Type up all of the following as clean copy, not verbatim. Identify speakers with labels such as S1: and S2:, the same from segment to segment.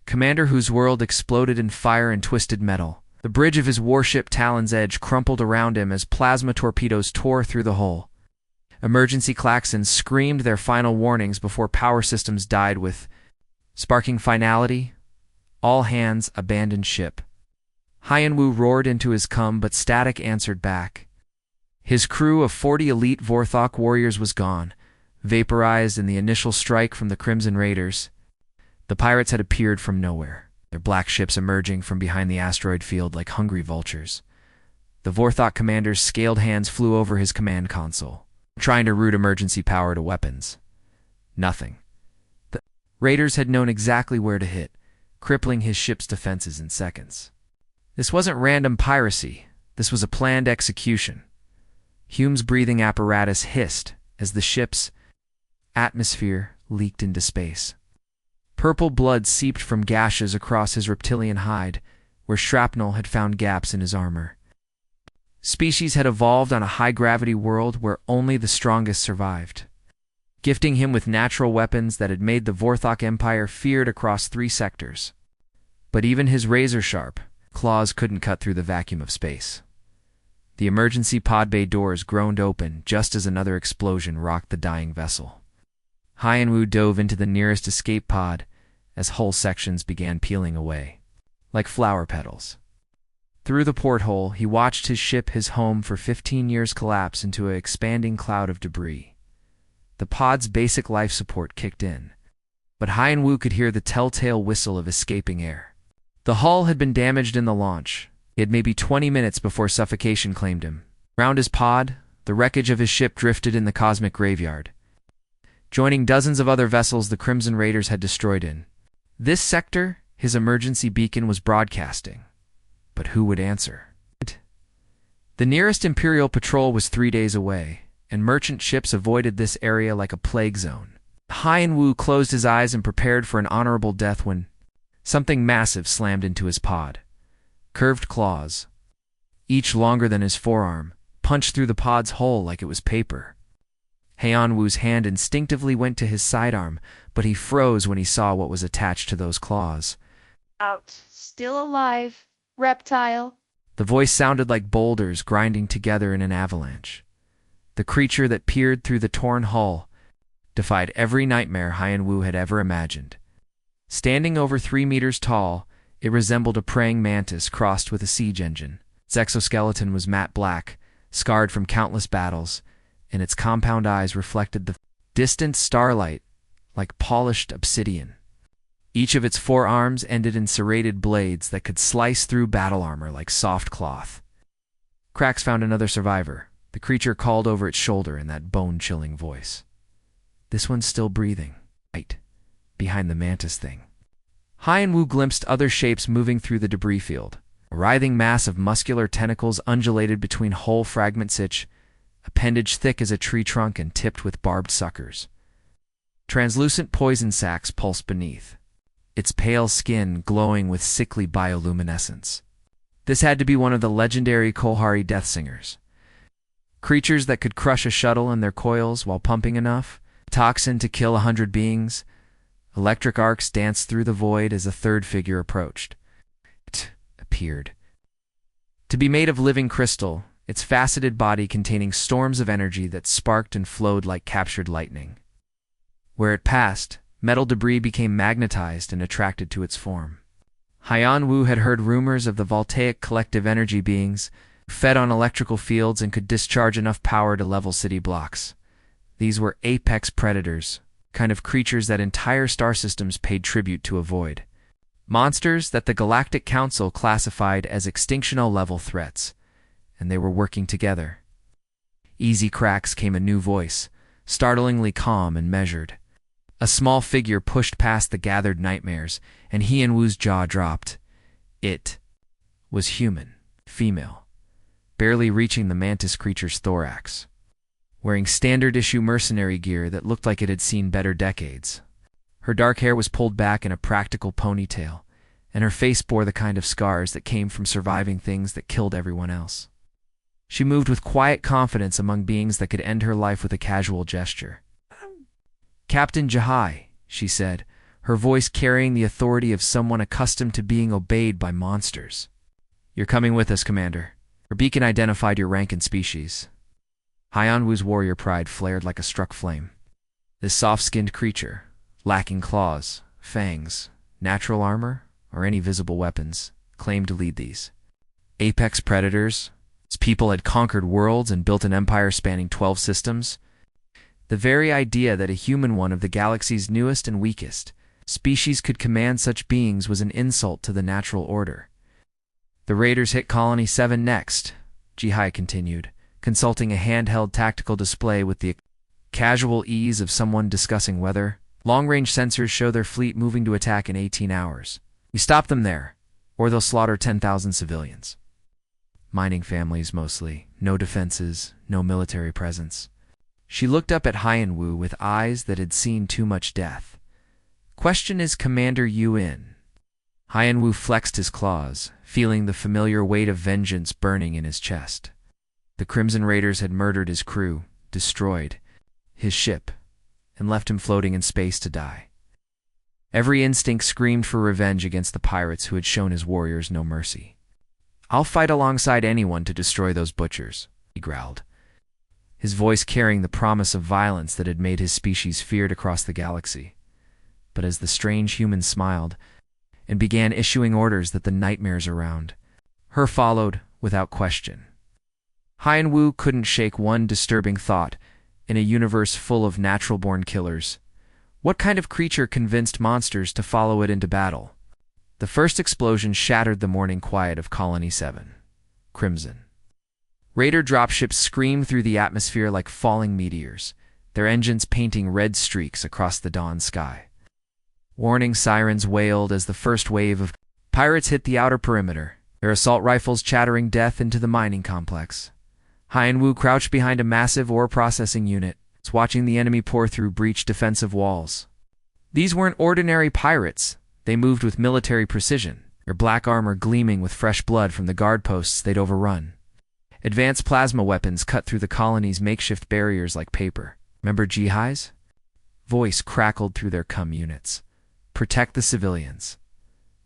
S1: commander whose world exploded in fire and twisted metal. The bridge of his warship Talon's Edge crumpled around him as plasma torpedoes tore through the hull. Emergency klaxons screamed their final warnings before power systems died with sparking finality. All hands abandoned ship. Hyenwu roared into his cum, but static answered back. His crew of 40 elite Vorthok warriors was gone, vaporized in the initial strike from the Crimson Raiders. The pirates had appeared from nowhere, their black ships emerging from behind the asteroid field like hungry vultures. The Vorthok commander's scaled hands flew over his command console, trying to route emergency power to weapons. Nothing. The Raiders had known exactly where to hit, crippling his ship's defenses in seconds. This wasn't random piracy. This was a planned execution. Hume's breathing apparatus hissed as the ship's atmosphere leaked into space. Purple blood seeped from gashes across his reptilian hide, where shrapnel had found gaps in his armor. Species had evolved on a high-gravity world where only the strongest survived, gifting him with natural weapons that had made the Vorthok Empire feared across 3 sectors. But even his razor-sharp claws couldn't cut through the vacuum of space. The emergency pod bay doors groaned open just as another explosion rocked the dying vessel. Hyenwu dove into the nearest escape pod as hull sections began peeling away, like flower petals. Through the porthole, he watched his ship, his home for 15 years, collapse into an expanding cloud of debris. The pod's basic life support kicked in, but Hyenwu could hear the telltale whistle of escaping air. The hull had been damaged in the launch. He had maybe 20 minutes before suffocation claimed him. Round his pod, the wreckage of his ship drifted in the cosmic graveyard, joining dozens of other vessels the Crimson Raiders had destroyed in. This sector, his emergency beacon was broadcasting. But who would answer? The nearest Imperial patrol was 3 days away, and merchant ships avoided this area like a plague zone. Hyenwu closed his eyes and prepared for an honorable death when something massive slammed into his pod. Curved claws, each longer than his forearm, punched through the pod's hull like it was paper. Hyenwu's hand instinctively went to his sidearm, but he froze when he saw what was attached to those claws.
S2: Out. Still alive, reptile.
S1: The voice sounded like boulders grinding together in an avalanche. The creature that peered through the torn hull defied every nightmare Hyenwu had ever imagined. Standing over 3 meters tall, it resembled a praying mantis crossed with a siege engine. Its exoskeleton was matte black, scarred from countless battles, and its compound eyes reflected the distant starlight like polished obsidian. Each of its 4 arms ended in serrated blades that could slice through battle armor like soft cloth. Krax found another survivor. The creature called over its shoulder in that bone-chilling voice. This one's still breathing, right behind the mantis thing. Hyenwu glimpsed other shapes moving through the debris field. A writhing mass of muscular tentacles undulated between hull fragments, appendage thick as a tree trunk and tipped with barbed suckers. Translucent poison sacs pulsed beneath, its pale skin glowing with sickly bioluminescence. This had to be one of the legendary Kolhari death singers. Creatures that could crush a shuttle in their coils while pumping enough toxin to kill 100 beings. Electric arcs danced through the void as a third figure approached. It appeared to be made of living crystal, its faceted body containing storms of energy that sparked and flowed like captured lightning. Where it passed, metal debris became magnetized and attracted to its form. Hyenwu had heard rumors of the voltaic collective energy beings, fed on electrical fields and could discharge enough power to level city blocks. These were apex predators, kind of creatures that entire star systems paid tribute to avoid. Monsters that the Galactic Council classified as extinctional-level threats, and they were working together. Easy cracks came a new voice, startlingly calm and measured. A small figure pushed past the gathered nightmares, and Hyenwu's jaw dropped. It was human, female, barely reaching the mantis creature's thorax, wearing standard-issue mercenary gear that looked like it had seen better decades. Her dark hair was pulled back in a practical ponytail, and her face bore the kind of scars that came from surviving things that killed everyone else. She moved with quiet confidence among beings that could end her life with a casual gesture. "Captain Jahai," she said, her voice carrying the authority of someone accustomed to being obeyed by monsters. "You're coming with us, Commander." Her beacon identified your rank and species. Hyanwu's warrior pride flared like a struck flame. This soft-skinned creature, lacking claws, fangs, natural armor, or any visible weapons, claimed to lead these apex predators. Its people had conquered worlds and built an empire spanning 12 systems. The very idea that a human one of the galaxy's newest and weakest species could command such beings was an insult to the natural order. "The Raiders hit Colony 7 next," Jihai continued, consulting a handheld tactical display with the casual ease of someone discussing weather. "Long-range sensors show their fleet moving to attack in 18 hours. We stop them there, or they'll slaughter 10,000 civilians. Mining families mostly, no defenses, no military presence." She looked up at Hyanwu with eyes that had seen too much death. "Question, is Commander Yu in?" Hyanwu flexed his claws, feeling the familiar weight of vengeance burning in his chest. The Crimson Raiders had murdered his crew, destroyed his ship, and left him floating in space to die. Every instinct screamed for revenge against the pirates who had shown his warriors no mercy. "I'll fight alongside anyone to destroy those butchers," he growled, his voice carrying the promise of violence that had made his species feared across the galaxy. But as the strange human smiled and began issuing orders that the nightmares around her followed without question. Hyanwu couldn't shake one disturbing thought in a universe full of natural-born killers. What kind of creature convinced monsters to follow it into battle? The first explosion shattered the morning quiet of Colony 7. Crimson Raider dropships screamed through the atmosphere like falling meteors, their engines painting red streaks across the dawn sky. Warning sirens wailed as the first wave of pirates hit the outer perimeter, their assault rifles chattering death into the mining complex. Hyanwu crouched behind a massive ore processing unit, watching the enemy pour through breached defensive walls. These weren't ordinary pirates. They moved with military precision, their black armor gleaming with fresh blood from the guard posts they'd overrun. Advanced plasma weapons cut through the colony's makeshift barriers like paper. "Remember Jihai's?" Voice crackled through their units. "Protect the civilians.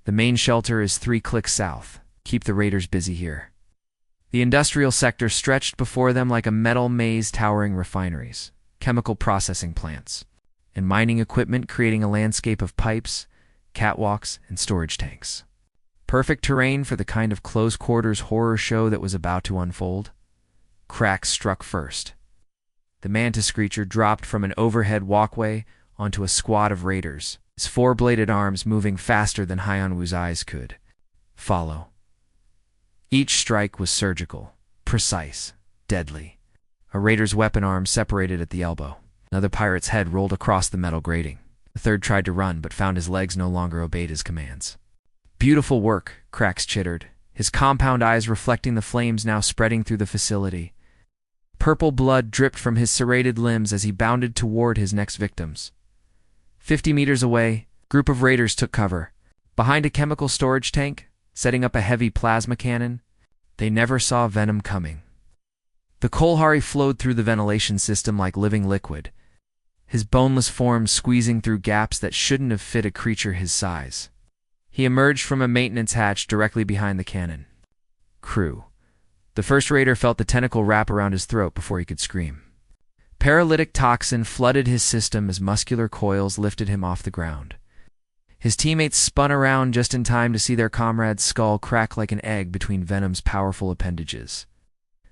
S1: The main shelter is 3 clicks south. Keep the raiders busy here." The industrial sector stretched before them like a metal maze towering refineries, chemical processing plants, and mining equipment creating a landscape of pipes, catwalks, and storage tanks. Perfect terrain for the kind of close-quarters horror show that was about to unfold. Cracks struck first. The mantis creature dropped from an overhead walkway onto a squad of raiders, his 4-bladed arms moving faster than Hyanwu's eyes could follow. Each strike was surgical, precise, deadly. A raider's weapon arm separated at the elbow. Another pirate's head rolled across the metal grating. The third tried to run, but found his legs no longer obeyed his commands. "Beautiful work," Krax chittered, his compound eyes reflecting the flames now spreading through the facility. Purple blood dripped from his serrated limbs as he bounded toward his next victims. 50 meters away, a group of raiders took cover. Behind a chemical storage tank, setting up a heavy plasma cannon, they never saw venom coming. The Kolhari flowed through the ventilation system like living liquid, his boneless form squeezing through gaps that shouldn't have fit a creature his size. He emerged from a maintenance hatch directly behind the cannon. "Crew." The first raider felt the tentacle wrap around his throat before he could scream. Paralytic toxin flooded his system as muscular coils lifted him off the ground. His teammates spun around just in time to see their comrade's skull crack like an egg between Venom's powerful appendages.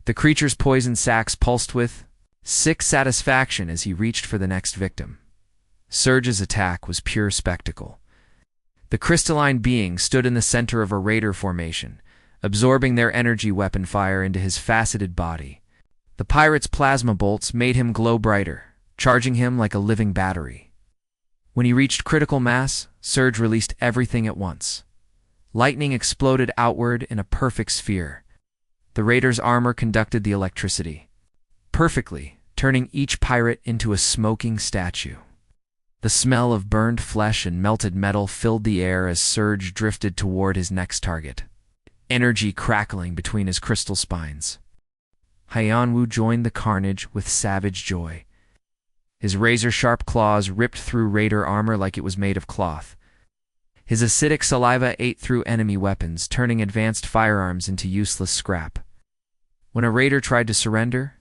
S1: The creature's poison sacs pulsed with sick satisfaction as he reached for the next victim. Surge's attack was pure spectacle. The crystalline being stood in the center of a raider formation, absorbing their energy weapon fire into his faceted body. The pirate's plasma bolts made him glow brighter, charging him like a living battery. When he reached critical mass, Surge released everything at once. Lightning exploded outward in a perfect sphere. The raider's armor conducted the electricity perfectly, turning each pirate into a smoking statue. The smell of burned flesh and melted metal filled the air as Surge drifted toward his next target, energy crackling between his crystal spines. Hyanwu joined the carnage with savage joy. His razor-sharp claws ripped through raider armor like it was made of cloth. His acidic saliva ate through enemy weapons, turning advanced firearms into useless scrap. When a raider tried to surrender,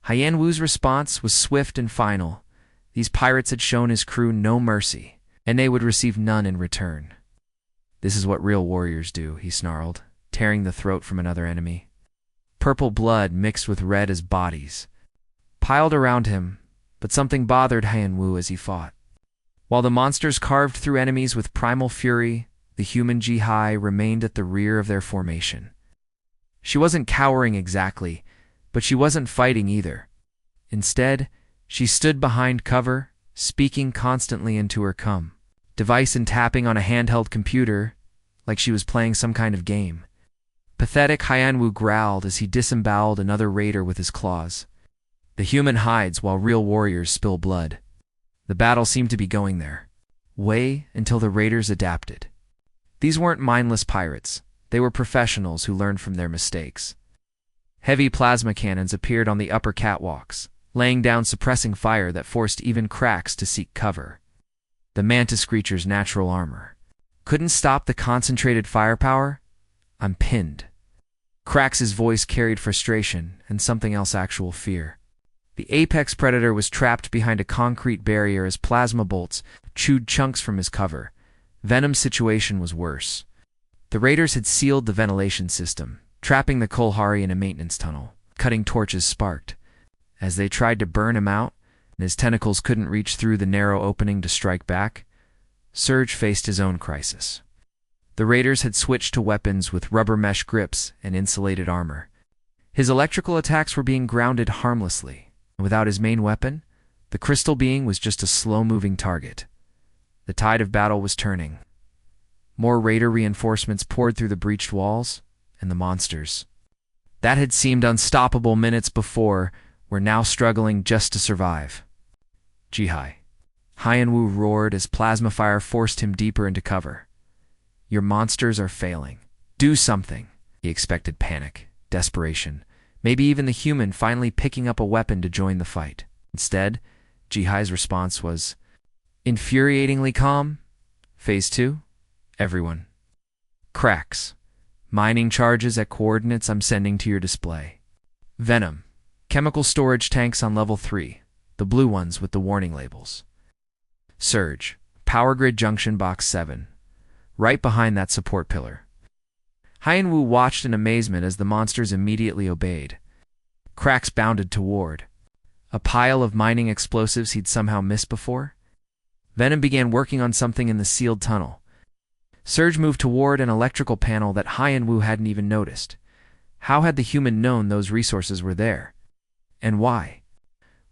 S1: Hyan Wu's response was swift and final. These pirates had shown his crew no mercy, and they would receive none in return. "This is what real warriors do," he snarled, tearing the throat from another enemy. Purple blood mixed with red as bodies piled around him, but something bothered Hyan Wu as he fought. While the monsters carved through enemies with primal fury, the human Jihai remained at the rear of their formation. She wasn't cowering exactly, but she wasn't fighting either. Instead, she stood behind cover, speaking constantly into her device and tapping on a handheld computer like she was playing some kind of game. Pathetic Hyan Wu growled as he disemboweled another raider with his claws. The human hides while real warriors spill blood. The battle seemed to be going their way until the raiders adapted. These weren't mindless pirates. They were professionals who learned from their mistakes. Heavy plasma cannons appeared on the upper catwalks, laying down suppressing fire that forced even cracks to seek cover. The mantis creature's natural armor couldn't stop the concentrated firepower. "I'm pinned." Crax's voice carried frustration and something else, actual fear. The apex predator was trapped behind a concrete barrier as plasma bolts chewed chunks from his cover. Venom's situation was worse. The raiders had sealed the ventilation system, trapping the Kolhari in a maintenance tunnel. Cutting torches sparked. As they tried to burn him out, and his tentacles couldn't reach through the narrow opening to strike back, Surge faced his own crisis. The raiders had switched to weapons with rubber mesh grips and insulated armor. His electrical attacks were being grounded harmlessly. Without his main weapon, the crystal being was just a slow-moving target. The tide of battle was turning. More raider reinforcements poured through the breached walls, and the monsters that had seemed unstoppable minutes before were now struggling just to survive. "Jihai." Hyan Wu roared as plasma fire forced him deeper into cover. "Your monsters are failing. Do something." He expected panic, desperation, maybe even the human finally picking up a weapon to join the fight. Instead, Jihai's response was infuriatingly calm. "Phase 2? Everyone. Cracks. Mining charges at coordinates I'm sending to your display. Venom. Chemical storage tanks on level 3, the blue ones with the warning labels. Surge. Power grid junction box 7, right behind that support pillar." Hyan Wu watched in amazement as the monsters immediately obeyed. Cracks bounded toward a pile of mining explosives he'd somehow missed before. Venom began working on something in the sealed tunnel. Surge moved toward an electrical panel that Hyan Wu hadn't even noticed. How had the human known those resources were there? And why?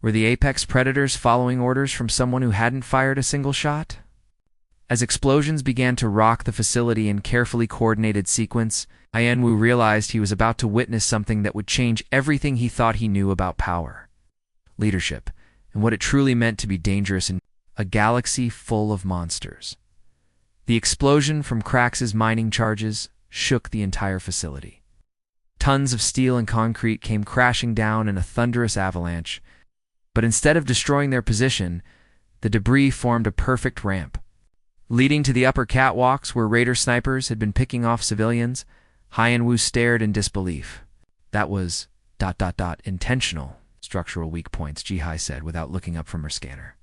S1: Were the apex predators following orders from someone who hadn't fired a single shot? As explosions began to rock the facility in carefully coordinated sequence, Hyan Wu realized he was about to witness something that would change everything he thought he knew about power, leadership, and what it truly meant to be dangerous in a galaxy full of monsters. The explosion from Crax's mining charges shook the entire facility. Tons of steel and concrete came crashing down in a thunderous avalanche, but instead of destroying their position, the debris formed a perfect ramp. Leading to the upper catwalks where raider snipers had been picking off civilians, Hyan Wu stared in disbelief. That was ... intentional structural weak points, Jihai said without looking up from her scanner.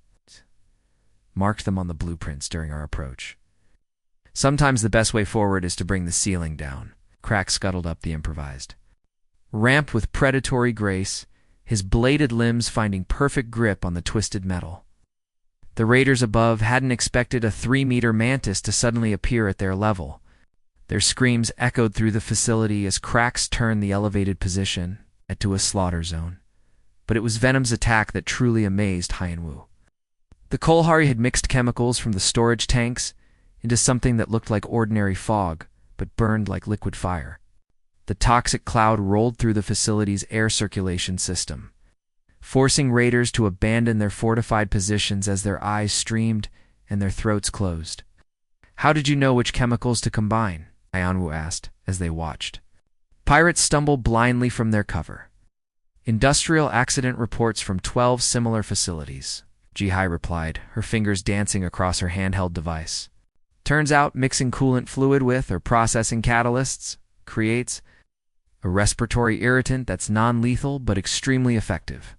S1: Marked them on the blueprints during our approach. Sometimes the best way forward is to bring the ceiling down. Crack scuttled up the improvised ramp with predatory grace, his bladed limbs finding perfect grip on the twisted metal. The raiders above hadn't expected a 3-meter mantis to suddenly appear at their level. Their screams echoed through the facility as Cracks turned the elevated position into a slaughter zone. But it was Venom's attack that truly amazed Hyan Wu. The Kolhari had mixed chemicals from the storage tanks into something that looked like ordinary fog, but burned like liquid fire. The toxic cloud rolled through the facility's air circulation system, forcing raiders to abandon their fortified positions as their eyes streamed and their throats closed. "How did you know which chemicals to combine?" Hyan Wu asked as they watched. Pirates stumbled blindly from their cover. Industrial accident reports from 12 similar facilities. Ji-Hai replied, her fingers dancing across her handheld device. Turns out mixing coolant fluid with or processing catalysts creates a respiratory irritant that's non-lethal but extremely effective.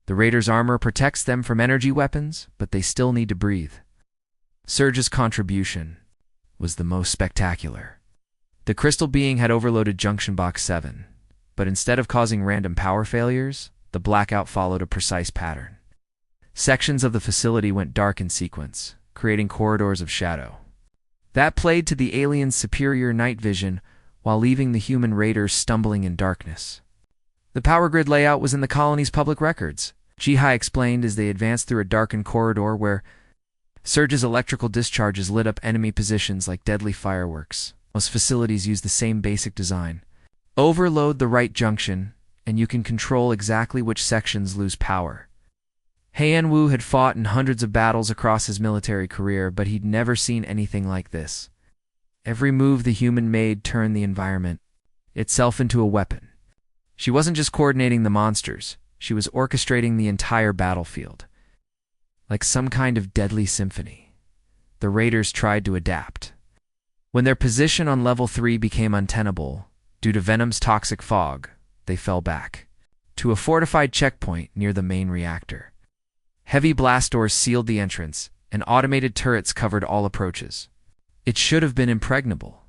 S1: The Raiders' armor protects them from energy weapons, but they still need to breathe. Surge's contribution was the most spectacular. The crystal being had overloaded Junction Box 7, but instead of causing random power failures, the blackout followed a precise pattern. Sections of the facility went dark in sequence, creating corridors of shadow. That played to the aliens' superior night vision while leaving the human raiders stumbling in darkness. The power grid layout was in the colony's public records, Ji-Hai explained as they advanced through a darkened corridor where Surge's electrical discharges lit up enemy positions like deadly fireworks. Most facilities use the same basic design. Overload the right junction, and you can control exactly which sections lose power. Heian-Wu had fought in hundreds of battles across his military career, but he'd never seen anything like this. Every move the human made turned the environment itself into a weapon. She wasn't just coordinating the monsters, she was orchestrating the entire battlefield. Like some kind of deadly symphony. The Raiders tried to adapt. When their position on Level 3 became untenable, due to Venom's toxic fog, they fell back to a fortified checkpoint near the main reactor. Heavy blast doors sealed the entrance, and automated turrets covered all approaches. It should have been impregnable.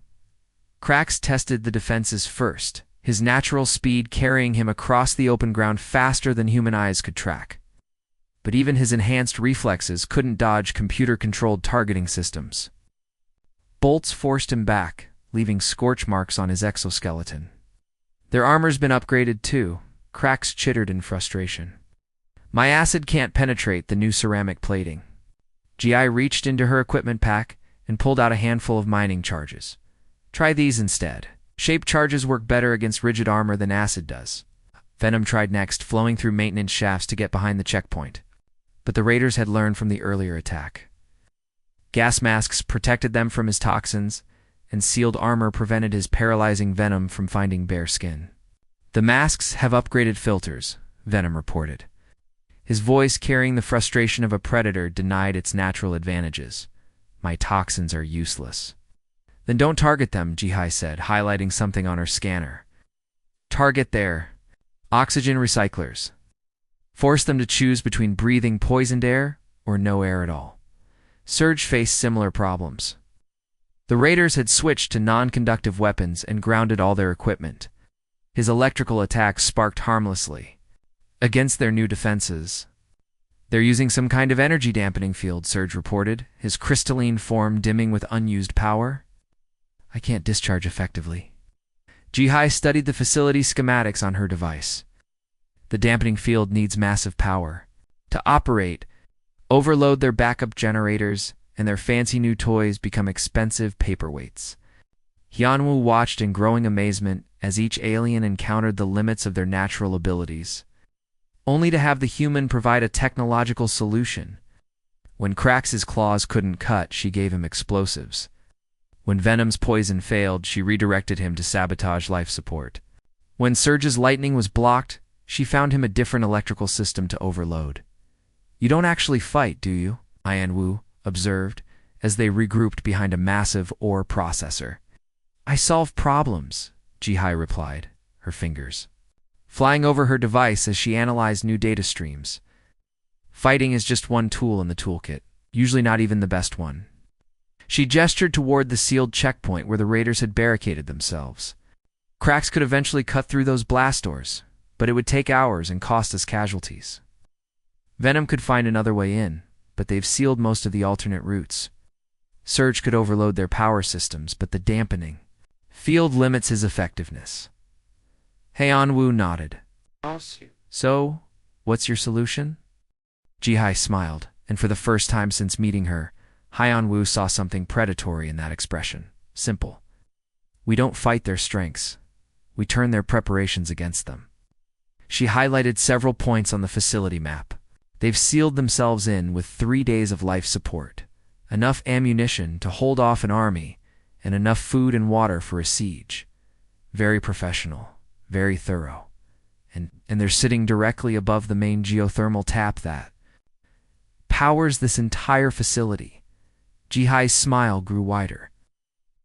S1: Krax tested the defenses first, his natural speed carrying him across the open ground faster than human eyes could track. But even his enhanced reflexes couldn't dodge computer-controlled targeting systems. Bolts forced him back, leaving scorch marks on his exoskeleton. Their armor's been upgraded too, Krax chittered in frustration. My acid can't penetrate the new ceramic plating. Ji-Hai reached into her equipment pack and pulled out a handful of mining charges. Try these instead. Shape charges work better against rigid armor than acid does. Venom tried next, flowing through maintenance shafts to get behind the checkpoint. But the Raiders had learned from the earlier attack. Gas masks protected them from his toxins, and sealed armor prevented his paralyzing venom from finding bare skin. The masks have upgraded filters, Venom reported. His voice carrying the frustration of a predator denied its natural advantages. My toxins are useless. Then don't target them, Ji-Hai said, highlighting something on her scanner. Target their oxygen recyclers. Force them to choose between breathing poisoned air or no air at all. Surge faced similar problems. The Raiders had switched to non-conductive weapons and grounded all their equipment. His electrical attacks sparked harmlessly against their new defenses. They're using some kind of energy dampening field, Surge reported, his crystalline form dimming with unused power. I can't discharge effectively. Ji-Hai studied the facility schematics on her device. The dampening field needs massive power. To operate, overload their backup generators, and their fancy new toys become expensive paperweights. Hyunwoo watched in growing amazement as each alien encountered the limits of their natural abilities, only to have the human provide a technological solution. When Krax's claws couldn't cut, she gave him explosives. When Venom's poison failed, she redirected him to sabotage life support. When Surge's lightning was blocked, she found him a different electrical system to overload. You don't actually fight, do you? Hyunwoo observed, as they regrouped behind a massive ore processor. I solve problems, Ji-Hai replied, her fingers flying over her device as she analyzed new data streams. Fighting is just one tool in the toolkit, usually not even the best one. She gestured toward the sealed checkpoint where the Raiders had barricaded themselves. Krax could eventually cut through those blast doors, but it would take hours and cost us casualties. Venom could find another way in, but they've sealed most of the alternate routes. Surge could overload their power systems, but the dampening field limits his effectiveness. Hyunwoo nodded. So, what's your solution? Ji-Hai smiled, and for the first time since meeting her, Hyunwoo saw something predatory in that expression. Simple. We don't fight their strengths. We turn their preparations against them. She highlighted several points on the facility map. They've sealed themselves in with 3 days of life support, enough ammunition to hold off an army, and enough food and water for a siege. Very professional, very thorough. And they're sitting directly above the main geothermal tap that powers this entire facility. Jihai's smile grew wider.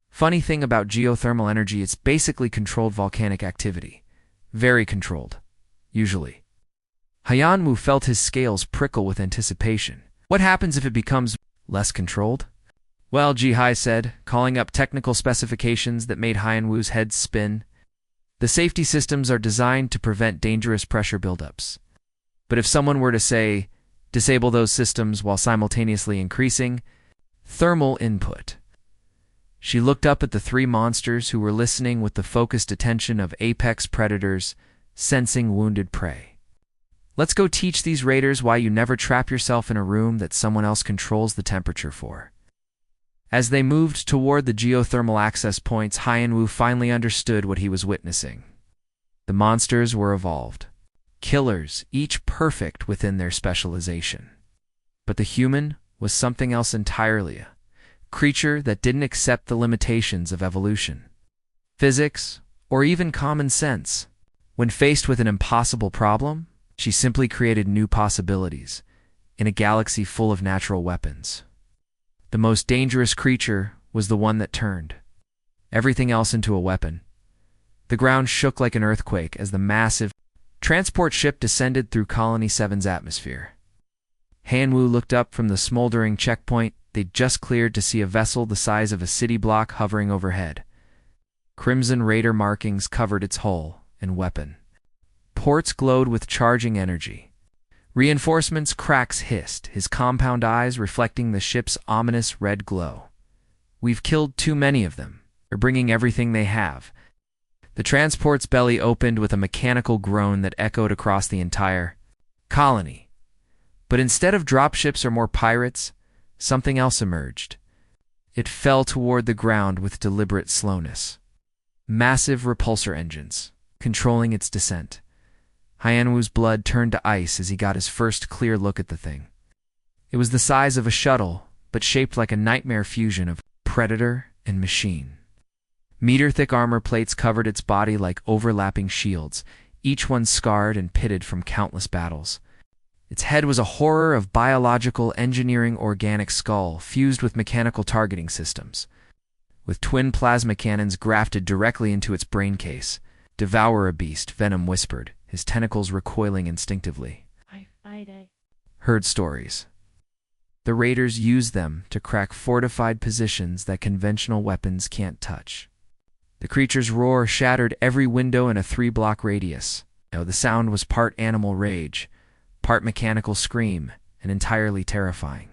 S1: Funny thing about geothermal energy, it's basically controlled volcanic activity. Very controlled. Usually. Hyanwu felt his scales prickle with anticipation. What happens if it becomes less controlled? Well, Jihai said, calling up technical specifications that made Hyanwu's head spin. The safety systems are designed to prevent dangerous pressure buildups. But if someone were to, say, disable those systems while simultaneously increasing thermal input. She looked up at the three monsters who were listening with the focused attention of apex predators, sensing wounded prey. Let's go teach these raiders why you never trap yourself in a room that someone else controls the temperature for. As they moved toward the geothermal access points, Hyanwu finally understood what he was witnessing. The monsters were evolved. Killers, each perfect within their specialization. But the human was something else entirely, a creature that didn't accept the limitations of evolution, physics, or even common sense. When faced with an impossible problem, she simply created new possibilities in a galaxy full of natural weapons. The most dangerous creature was the one that turned everything else into a weapon. The ground shook like an earthquake as the massive transport ship descended through Colony 7's atmosphere. Hyanwu looked up from the smoldering checkpoint they'd just cleared to see a vessel the size of a city block hovering overhead. Crimson Raider markings covered its hull and weapon. Ports glowed with charging energy. Reinforcements, Cracks hissed, his compound eyes reflecting the ship's ominous red glow. We've killed too many of them. They're bringing everything they have. The transport's belly opened with a mechanical groan that echoed across the entire colony. But instead of dropships or more pirates, something else emerged. It fell toward the ground with deliberate slowness. Massive repulsor engines, controlling its descent. Hyanwu's blood turned to ice as he got his first clear look at the thing. It was the size of a shuttle, but shaped like a nightmare fusion of predator and machine. Meter-thick armor plates covered its body like overlapping shields, each one scarred and pitted from countless battles. Its head was a horror of biological engineering organic skull fused with mechanical targeting systems. With twin plasma cannons grafted directly into its brain case, "Devour a beast," Venom whispered, his tentacles recoiling instinctively. Heard stories. The raiders used them to crack fortified positions that conventional weapons can't touch. The creature's roar shattered every window in a 3-block radius. The sound was part animal rage, part mechanical scream, and entirely terrifying.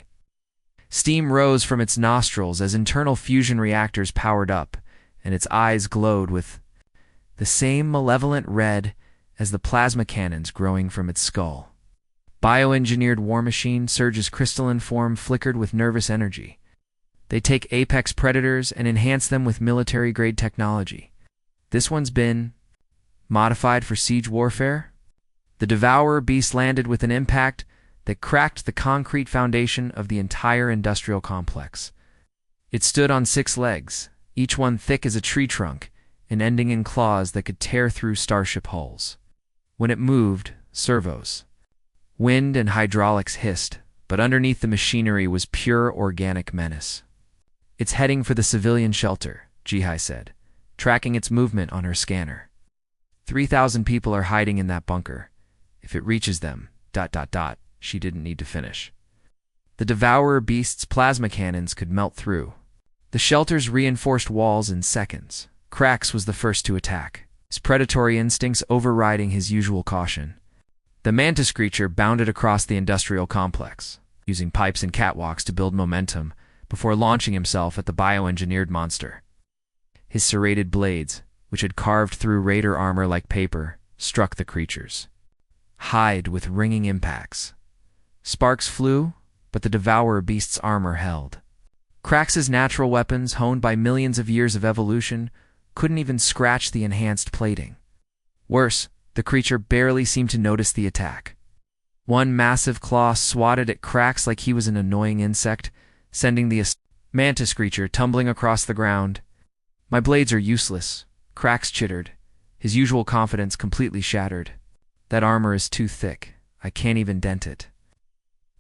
S1: Steam rose from its nostrils as internal fusion reactors powered up, and its eyes glowed with the same malevolent red as the plasma cannons growing from its skull. Bioengineered war machine Surge's crystalline form flickered with nervous energy. They take apex predators and enhance them with military-grade technology. This one's been modified for siege warfare? The Devourer beast landed with an impact that cracked the concrete foundation of the entire industrial complex. It stood on 6 legs, each one thick as a tree trunk, and ending in claws that could tear through starship hulls. When it moved, servos, wind and hydraulics hissed, but underneath the machinery was pure organic menace. It's heading for the civilian shelter, Jihai said, tracking its movement on her scanner. 3,000 people are hiding in that bunker. If it reaches them, ... She didn't need to finish. The Devourer beast's plasma cannons could melt through the shelter's reinforced walls in seconds. Cracks was the first to attack, his predatory instincts overriding his usual caution. The mantis creature bounded across the industrial complex, using pipes and catwalks to build momentum before launching himself at the bioengineered monster. His serrated blades, which had carved through raider armor like paper, struck the creature's hide with ringing impacts. Sparks flew, but the Devourer beast's armor held. Cracks' natural weapons, honed by millions of years of evolution, couldn't even scratch the enhanced plating. Worse, the creature barely seemed to notice the attack. One massive claw swatted at Cracks like he was an annoying insect, sending the mantis creature tumbling across the ground. "My blades are useless," Cracks chittered, his usual confidence completely shattered. "That armor is too thick. I can't even dent it."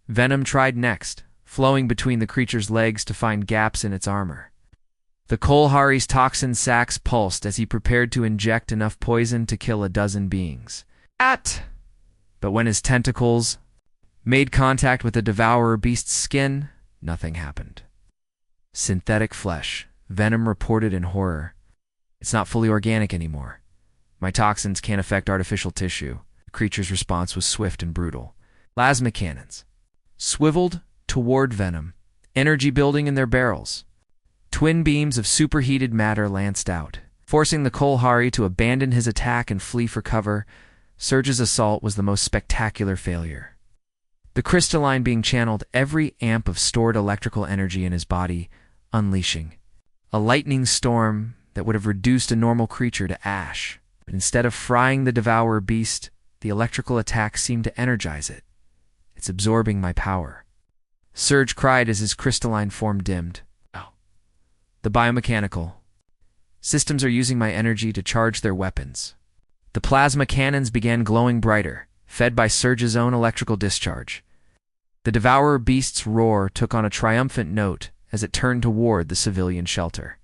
S1: Venom tried next, flowing between the creature's legs to find gaps in its armor. The Kolhari's toxin sacs pulsed as he prepared to inject enough poison to kill a dozen beings. But when his tentacles made contact with the devourer beast's skin, nothing happened. Synthetic flesh, Venom reported in horror. It's not fully organic anymore. My toxins can't affect artificial tissue. The creature's response was swift and brutal. Plasma cannons swiveled toward Venom, energy building in their barrels. Twin beams of superheated matter lanced out, forcing the Kolhari to abandon his attack and flee for cover. Surge's assault was the most spectacular failure. The crystalline being channeled every amp of stored electrical energy in his body, unleashing a lightning storm that would have reduced a normal creature to ash. But instead of frying the devourer beast, the electrical attack seemed to energize it. It's absorbing my power. Surge cried as his crystalline form dimmed. The biomechanical systems are using my energy to charge their weapons. The plasma cannons began glowing brighter, fed by Surge's own electrical discharge. The devourer beast's roar took on a triumphant note as it turned toward the civilian shelter.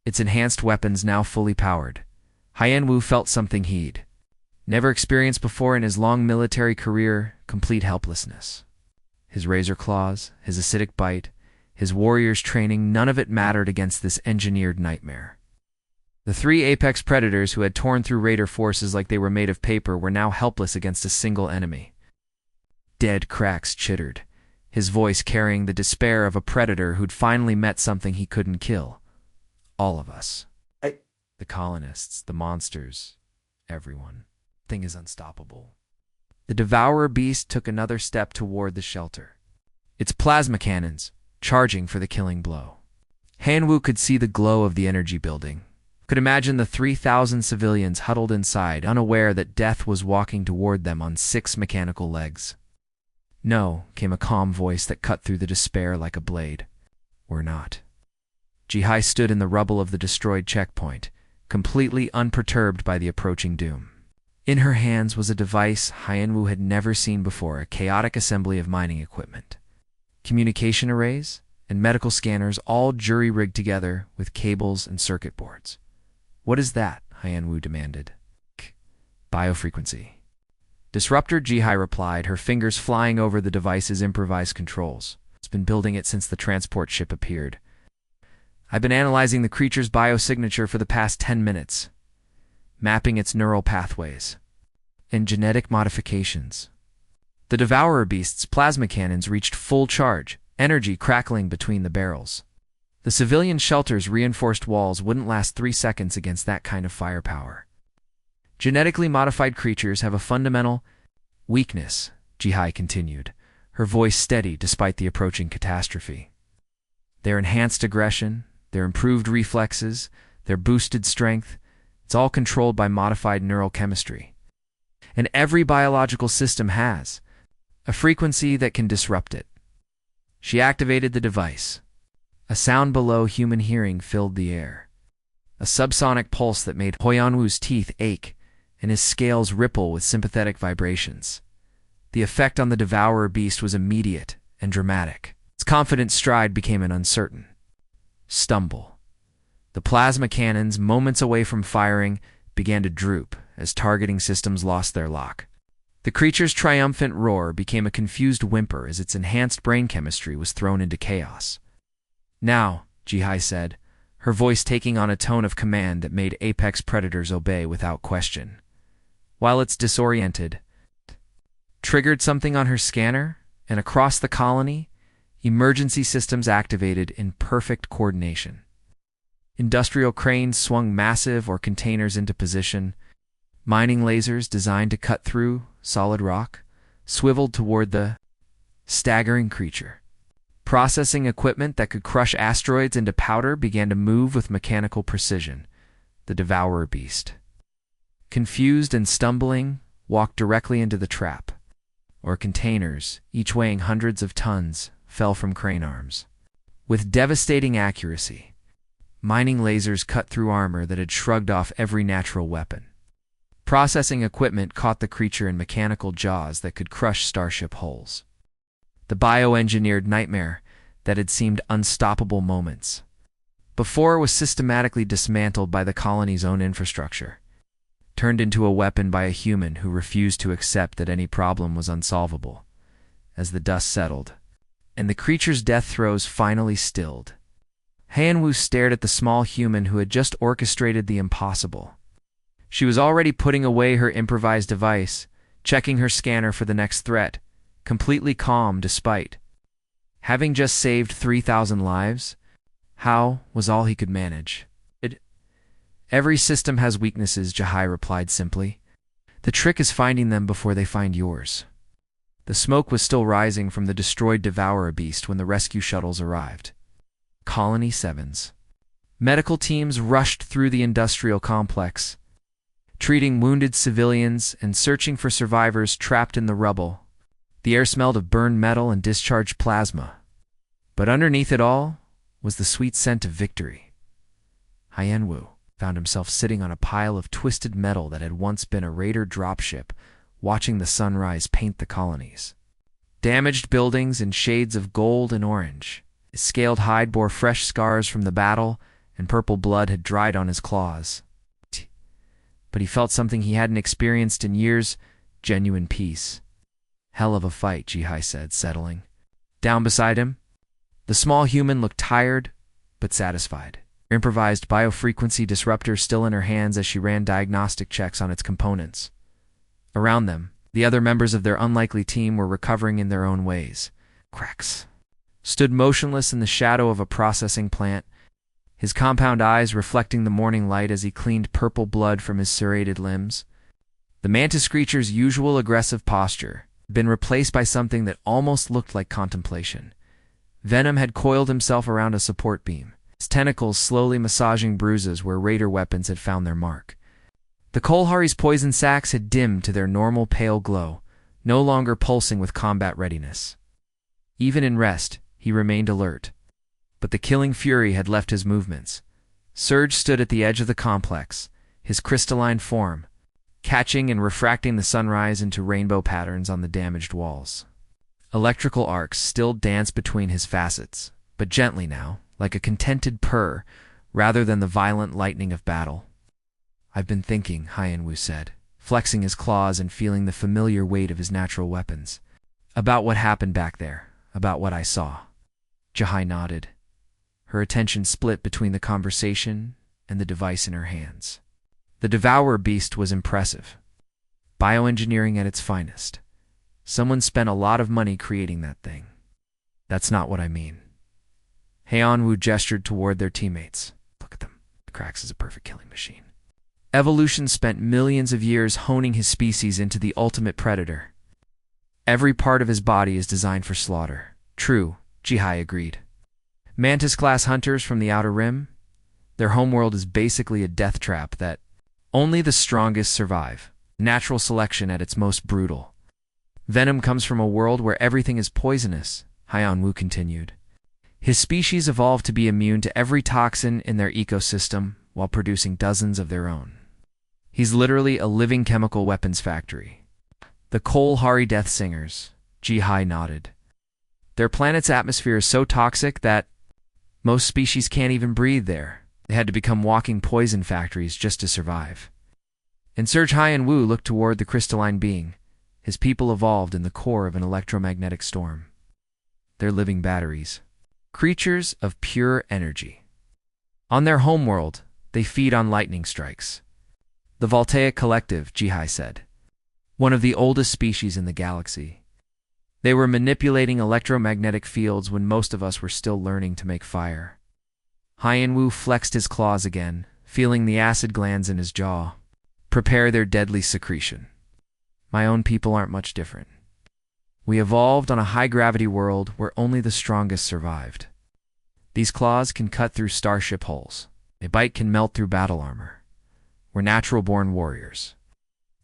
S1: Its enhanced weapons now fully powered. Hyenwu felt something he'd never experienced before in his long military career: complete helplessness. His razor claws, his acidic bite, his warrior's training, none of it mattered against this engineered nightmare. The three apex predators who had torn through raider forces like they were made of paper were now helpless against a single enemy. Dead Krax chittered, his voice carrying the despair of a predator who'd finally met something he couldn't kill. All of us. The colonists, the monsters, everyone. Thing is unstoppable. The devourer beast took another step toward the shelter, its plasma cannons charging for the killing blow. Hyenwu could see the glow of the energy building, could imagine the 3,000 civilians huddled inside, unaware that death was walking toward them on 6 mechanical legs. No, came a calm voice that cut through the despair like a blade. We're not. Jihai stood in the rubble of the destroyed checkpoint, completely unperturbed by the approaching doom. In her hands was a device Hyenwu had never seen before, a chaotic assembly of mining equipment. Communication arrays and medical scanners all jury-rigged together with cables and circuit boards. What is that? Hyenwu demanded. Biofrequency. Disruptor, Jihai replied, her fingers flying over the device's improvised controls. It's been building it since the transport ship appeared. I've been analyzing the creature's biosignature for the past 10 minutes, mapping its neural pathways and genetic modifications. The devourer beast's plasma cannons reached full charge, energy crackling between the barrels. The civilian shelter's reinforced walls wouldn't last 3 seconds against that kind of firepower. Genetically modified creatures have a fundamental weakness, Jihai continued, her voice steady despite the approaching catastrophe. Their enhanced aggression, their improved reflexes, their boosted strength, it's all controlled by modified neural chemistry. And every biological system has a frequency that can disrupt it. She activated the device. A sound below human hearing filled the air. A subsonic pulse that made Hyenwu's teeth ache and his scales ripple with sympathetic vibrations. The effect on the devourer beast was immediate and dramatic. Its confident stride became an uncertain stumble. The plasma cannons, moments away from firing, began to droop as targeting systems lost their lock. The creature's triumphant roar became a confused whimper as its enhanced brain chemistry was thrown into chaos. Now, Jihai said, her voice taking on a tone of command that made apex predators obey without question. While it's disoriented, triggered something on her scanner, and across the colony, emergency systems activated in perfect coordination. Industrial cranes swung massive or containers into position. Mining lasers designed to cut through solid rock swiveled toward the staggering creature. Processing equipment that could crush asteroids into powder began to move with mechanical precision. The devourer beast, confused and stumbling, walked directly into the trap, or containers, each weighing hundreds of tons, fell from crane arms. With devastating accuracy, mining lasers cut through armor that had shrugged off every natural weapon. Processing equipment caught the creature in mechanical jaws that could crush starship hulls. the bioengineered nightmare that had seemed unstoppable moments. Before it was systematically dismantled by the colony's own infrastructure, turned into a weapon by a human who refused to accept that any problem was unsolvable. As the dust settled, and the creature's death throes finally stilled, Haiyan-Wu stared at the small human who had just orchestrated the impossible. She was already putting away her improvised device, checking her scanner for the next threat, completely calm despite having just saved 3,000 lives. How was all he could manage. Every system has weaknesses, Jihai replied simply. The trick is finding them before they find yours. The smoke was still rising from the destroyed Devourer beast when the rescue shuttles arrived. Colony 7's medical teams rushed through the industrial complex, treating wounded civilians and searching for survivors trapped in the rubble. The air smelled of burned metal and discharged plasma. But underneath it all was the sweet scent of victory. Haiyan-Wu found himself sitting on a pile of twisted metal that had once been a raider dropship, watching the sunrise paint the colonies. Damaged buildings in shades of gold and orange. His scaled hide bore fresh scars from the battle, and purple blood had dried on his claws. But he felt something he hadn't experienced in years, genuine peace. Hell of a fight, Jihai said, settling down beside him. The small human looked tired, but satisfied. Her improvised biofrequency disruptor still in her hands as she ran diagnostic checks on its components. Around them, the other members of their unlikely team were recovering in their own ways. Cracks stood motionless in the shadow of a processing plant, his compound eyes reflecting the morning light as he cleaned purple blood from his serrated limbs. The mantis creature's usual aggressive posture had been replaced by something that almost looked like contemplation. Venom had coiled himself around a support beam, his tentacles slowly massaging bruises where raider weapons had found their mark. The Kolhari's poison sacs had dimmed to their normal pale glow, no longer pulsing with combat readiness. Even in rest, he remained alert. But the killing fury had left his movements. Surge stood at the edge of the complex, his crystalline form catching and refracting the sunrise into rainbow patterns on the damaged walls. Electrical arcs still danced between his facets, but gently now, like a contented purr, rather than the violent lightning of battle. I've been thinking, Haiyan-Wu said, flexing his claws and feeling the familiar weight of his natural weapons. About what happened back there, about what I saw. Jihai nodded, her attention split between the conversation and the device in her hands. The Devourer beast was impressive. Bioengineering at its finest. Someone spent a lot of money creating that thing. That's not what I mean. Haiyan-Wu gestured toward their teammates. Look at them. Krax is a perfect killing machine. Evolution spent millions of years honing his species into the ultimate predator. Every part of his body is designed for slaughter. True, Jihai agreed. Mantis-class hunters from the Outer Rim? Their homeworld is basically a death trap that only the strongest survive. Natural selection at its most brutal. Venom comes from a world where everything is poisonous, Haiyan-Wu continued. His species evolved to be immune to every toxin in their ecosystem while producing dozens of their own. He's literally a living chemical weapons factory. The Kolhari Death Singers, Jihai nodded. Their planet's atmosphere is so toxic that most species can't even breathe there. They had to become walking poison factories just to survive. And Surge Haiyan-Wu looked toward the crystalline being. His people evolved in the core of an electromagnetic storm. They're living batteries. Creatures of pure energy. On their homeworld, they feed on lightning strikes. The Voltaic Collective, Jihai said. One of the oldest species in the galaxy. They were manipulating electromagnetic fields when most of us were still learning to make fire. Haiyan-Wu flexed his claws again, feeling the acid glands in his jaw. Prepare their deadly secretion. My own people aren't much different. We evolved on a high-gravity world where only the strongest survived. These claws can cut through starship hulls. A bite can melt through battle armor. We're natural-born warriors.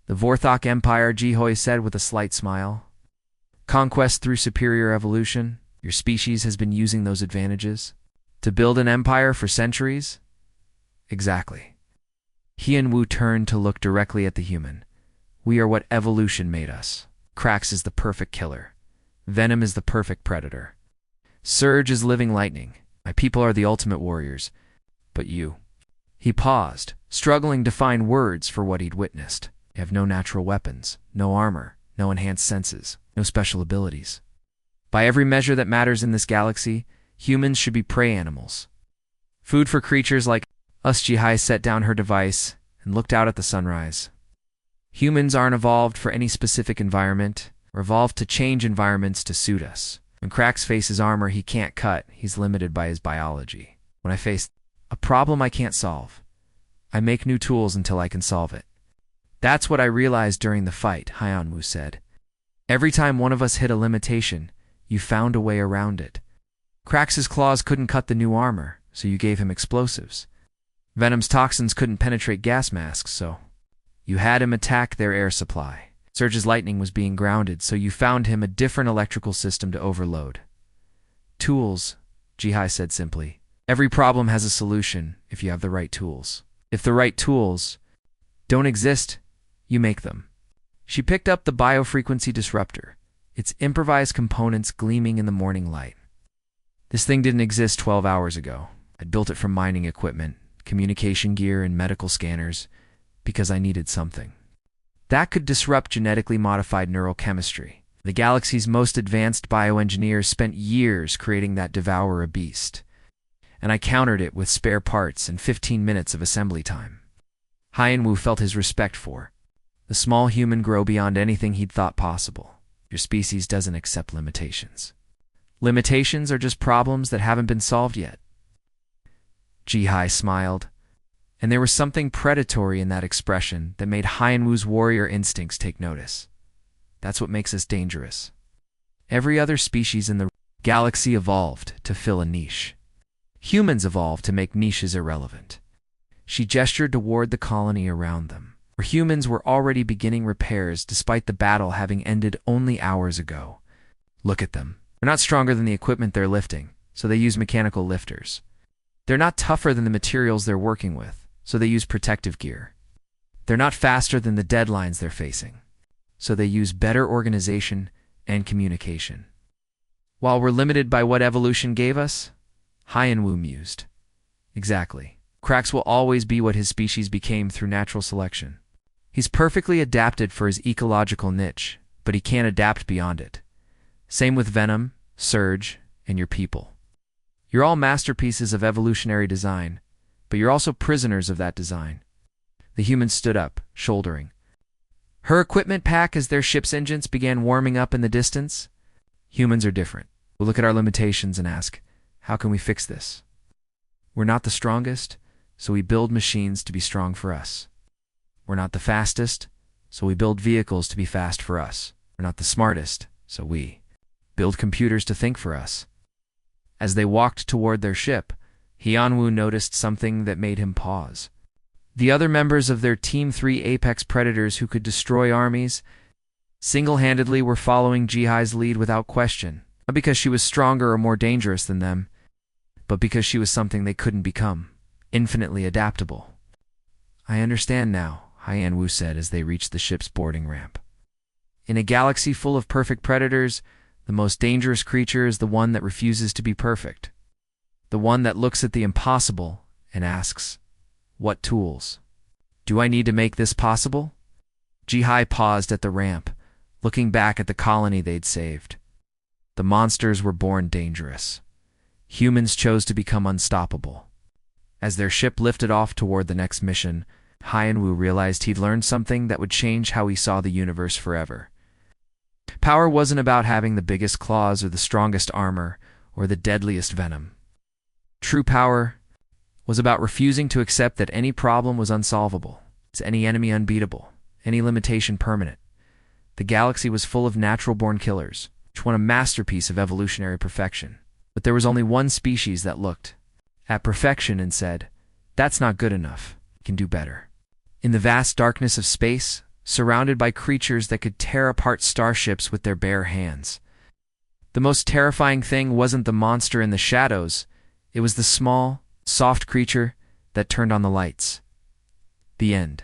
S1: The Vorthok Empire, Jihoi said with a slight smile. Conquest through superior evolution. Your species has been using those advantages. To build an empire for centuries? Exactly. Haiyan-Wu turned to look directly at the human. We are what evolution made us. Krax is the perfect killer. Venom is the perfect predator. Surge is living lightning. My people are the ultimate warriors. But you. He paused, struggling to find words for what he'd witnessed. You have no natural weapons, no armor, no enhanced senses, no special abilities. By every measure that matters in this galaxy, humans should be prey animals. Food for creatures like us. Jihai set down her device and looked out at the sunrise. Humans aren't evolved for any specific environment. We're evolved to change environments to suit us. When Krax faces armor he can't cut, he's limited by his biology. When I face a problem I can't solve, I make new tools until I can solve it. That's what I realized during the fight, Hyanwu said. Every time one of us hit a limitation, you found a way around it. Krax's claws couldn't cut the new armor, so you gave him explosives. Venom's toxins couldn't penetrate gas masks, so you had him attack their air supply. Surge's lightning was being grounded, so you found him a different electrical system to overload. Tools, Jihai said simply. Every problem has a solution if you have the right tools. If the right tools don't exist, you make them. She picked up the biofrequency disruptor, its improvised components gleaming in the morning light. This thing didn't exist 12 hours ago. I'd built it from mining equipment, communication gear, and medical scanners because I needed something that could disrupt genetically modified neurochemistry. The galaxy's most advanced bioengineers spent years creating that devourer beast, and I countered it with spare parts and 15 minutes of assembly time. Hyanwu felt his respect for the small human grow beyond anything he'd thought possible. Your species doesn't accept limitations. Limitations are just problems that haven't been solved yet. Jihai smiled, and there was something predatory in that expression that made Hyanwu's warrior instincts take notice. That's what makes us dangerous. Every other species in the galaxy evolved to fill a niche. Humans evolved to make niches irrelevant. She gestured toward the colony around them, where humans were already beginning repairs despite the battle having ended only hours ago. Look at them. They're not stronger than the equipment they're lifting, so they use mechanical lifters. They're not tougher than the materials they're working with, so they use protective gear. They're not faster than the deadlines they're facing, so they use better organization and communication. While we're limited by what evolution gave us, Hyanwu mused. Exactly. Krax will always be what his species became through natural selection. He's perfectly adapted for his ecological niche, but he can't adapt beyond it. Same with Venom, Surge, and your people. You're all masterpieces of evolutionary design, but you're also prisoners of that design. The humans stood up, shouldering her equipment pack as their ship's engines began warming up in the distance. Humans are different. We'll look at our limitations and ask, how can we fix this? We're not the strongest, so we build machines to be strong for us. We're not the fastest, so we build vehicles to be fast for us. We're not the smartest, so we build computers to think for us. As they walked toward their ship, Hyanwu noticed something that made him pause. The other members of their Team 3 apex predators who could destroy armies single-handedly were following Jihai's lead without question, not because she was stronger or more dangerous than them, but because she was something they couldn't become, infinitely adaptable. I understand now, Hyanwu said as they reached the ship's boarding ramp. In a galaxy full of perfect predators, the most dangerous creature is the one that refuses to be perfect. The one that looks at the impossible and asks, what tools do I need to make this possible? Jihai paused at the ramp, looking back at the colony they'd saved. The monsters were born dangerous. Humans chose to become unstoppable. As their ship lifted off toward the next mission, Hyanwu realized he'd learned something that would change how he saw the universe forever. Power wasn't about having the biggest claws or the strongest armor or the deadliest venom. True power was about refusing to accept that any problem was unsolvable, any enemy unbeatable, any limitation permanent. The galaxy was full of natural-born killers, each one a masterpiece of evolutionary perfection. But there was only one species that looked at perfection and said, that's not good enough, we can do better. In the vast darkness of space, surrounded by creatures that could tear apart starships with their bare hands, the most terrifying thing wasn't the monster in the shadows, it was the small, soft creature that turned on the lights. The end.